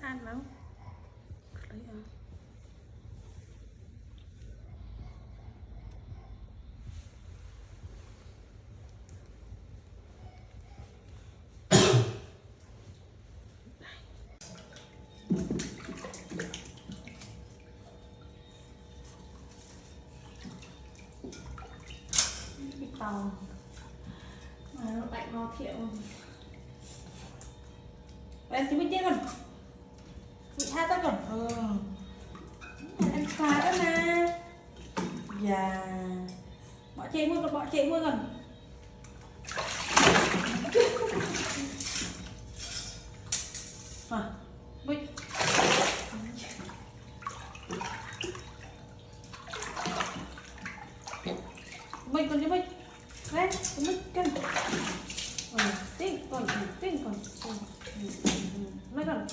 ăn máu lấy ăn cái tàu mà nó đánh nó thiệu em chỉ biết chết còn bị hai tao còn em phá đó nè dạ bỏ chạy mưa còn à bị mình còn chứ mình đấy mình cân tiếng còn mấy con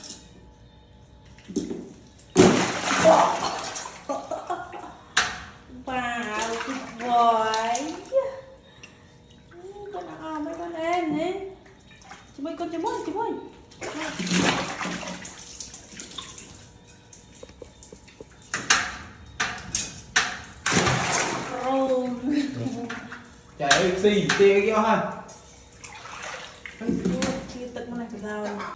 wow tuyệt vời con nào mấy con em nè chị mấy con chị ơi chạy xì tê cái ha chi tức mà này phải sao